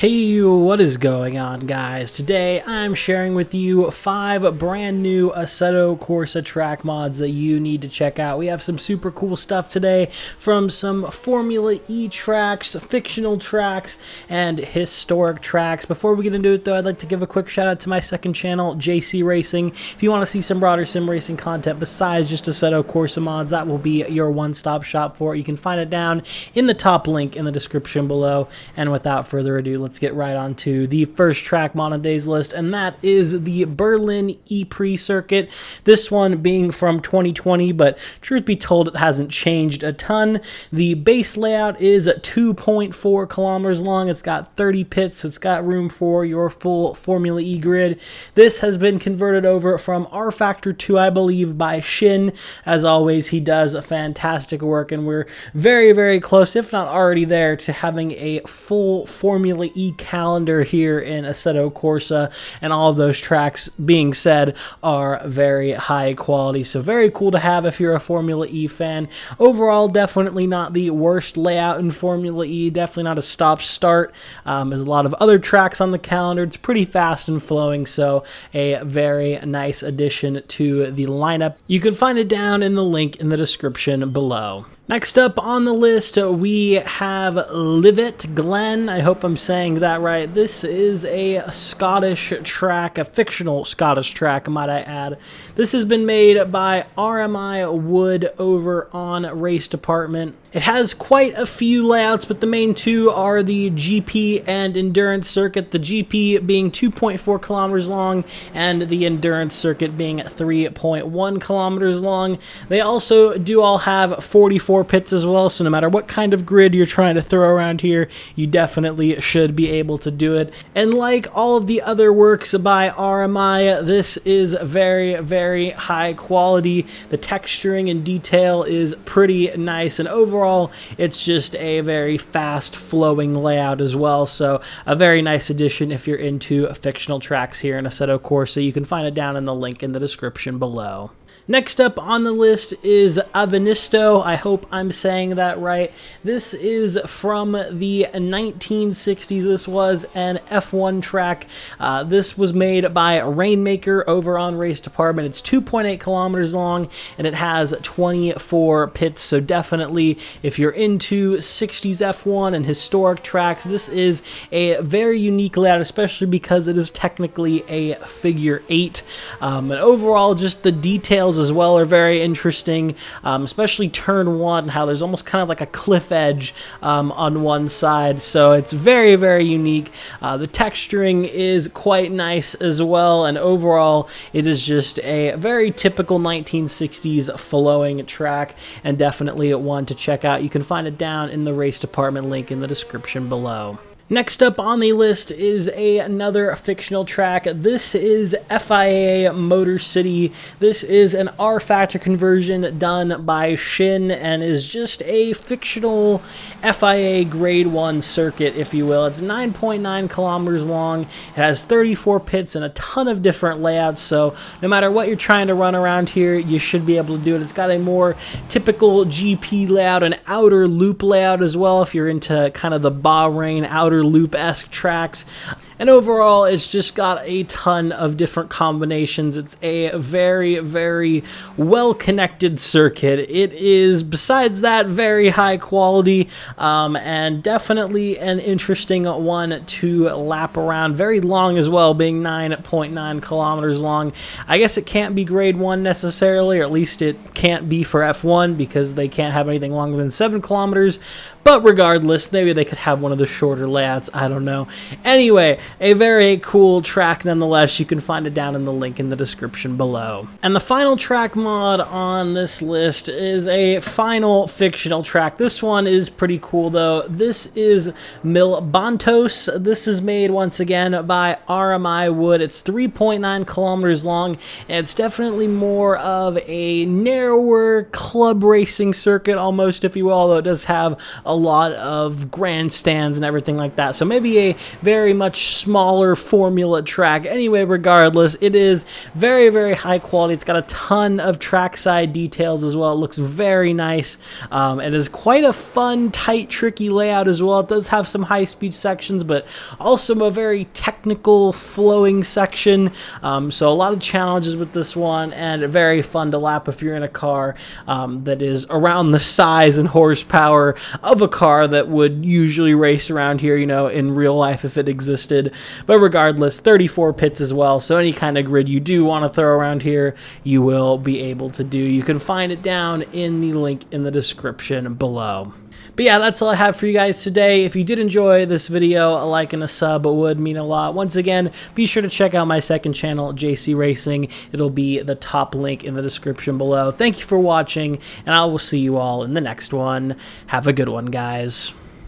Hey, what is going on, guys? Today I'm sharing with you 5 brand new Assetto Corsa track mods that you need to check out. We have some super cool stuff today, from some Formula E tracks, fictional tracks, and historic tracks. Before we get into it though, I'd like to give a quick shout out to my second channel, JC Racing. If you want to see some broader sim racing content besides just Assetto Corsa mods, that will be your one-stop shop for it. You can find it down in the top link in the description below. And without further ado, let's get right on to the first track mod on today's list, and that is the Berlin ePrix circuit. This one being from 2020, but truth be told, it hasn't changed a ton. The base layout is 2.4 kilometers long. It's got 30 pits, so it's got room for your full Formula E grid. This has been converted over from R Factor 2, I believe, by Shin. As always, he does fantastic work, and we're very, very close, if not already there, to having a full Formula E calendar here in Assetto Corsa, and all of those tracks, being said, are very high quality, so very cool to have if you're a Formula E fan. Overall, definitely not the worst layout in Formula E, definitely not a stop-start. There's a lot of other tracks on the calendar. It's pretty fast and flowing, so a very nice addition to the lineup. You can find it down in the link in the description below. Next up on the list, we have Livet Glen. I hope I'm saying that right. This is a Scottish track, a fictional Scottish track, might I add. This has been made by RMI Wood over on Race Department. It has quite a few layouts, but the main two are the GP and Endurance circuit, the GP being 2.4 kilometers long and the Endurance circuit being 3.1 kilometers long. They also do all have 44 pits as well, so no matter what kind of grid you're trying to throw around here, you definitely should be able to do it. And like all of the other works by RMI, this is very, very high quality. The texturing and detail is pretty nice, and overall it's just a very fast flowing layout as well, so a very nice addition if you're into fictional tracks here in Assetto Corsa. You can find it down in the link in the description below. Next up on the list is Ahvenisto. I hope I'm saying that right. This is from the 1960s. This was an F1 track. This was made by Rainmaker over on Race Department. It's 2.8 kilometers long, and it has 24 pits, so definitely if you're into 60s F1 and historic tracks, this is a very unique layout, especially because it is technically a figure 8. And overall, just the details as well are very interesting, especially turn 1, how there's almost kind of like a cliff edge on one side, so it's very, very unique. The texturing is quite nice as well, and overall it is just a very typical 1960s flowing track, and definitely one to check out. You can find it down in the Race Department link in the description below. Next up on the list is another fictional track. This is FIA Motor City. This is an R Factor conversion done by Shin, and is just a fictional FIA Grade 1 circuit, if you will. It's 9.9 kilometers long. It has 34 pits and a ton of different layouts, so no matter what you're trying to run around here, you should be able to do it. It's got a more typical GP layout, an outer loop layout as well, if you're into kind of the Bahrain outer loop-esque tracks. And overall, it's just got a ton of different combinations. It's a very, very well-connected circuit. It is, besides that, very high quality, and definitely an interesting one to lap around. Very long as well, being 9.9 kilometers long. I guess it can't be grade 1 necessarily, or at least it can't be for F1, because they can't have anything longer than 7 kilometers. But regardless, maybe they could have one of the shorter layouts, I don't know. Anyway, a very cool track nonetheless. You can find it down in the link in the description below. And the final track mod on this list is a final fictional track. This one is pretty cool though. This is Milbantos. This is made once again by RMI Wood. It's 3.9 kilometers long, and it's definitely more of a narrower club racing circuit almost, if you will, although it does have a lot of grandstands and everything like that. So maybe a very much smaller formula track. Anyway, regardless, it is very, very high quality. It's got a ton of trackside details as well. It looks very nice. It is quite a fun, tight, tricky layout as well. It does have some high-speed sections, but also a very technical, flowing section. So a lot of challenges with this one, and very fun to lap if you're in a car that is around the size and horsepower of a car that would usually race around here, you know, in real life if it existed. But regardless, 34 pits as well, so any kind of grid you do want to throw around here, you will be able to do. You can find it down in the link in the description below. But yeah, that's all I have for you guys today. If you did enjoy this video, a like and a sub would mean a lot. Once again, be sure to check out my second channel, JC Racing. It'll be the top link in the description below. Thank you for watching, and I will see you all in the next one. Have a good one, guys.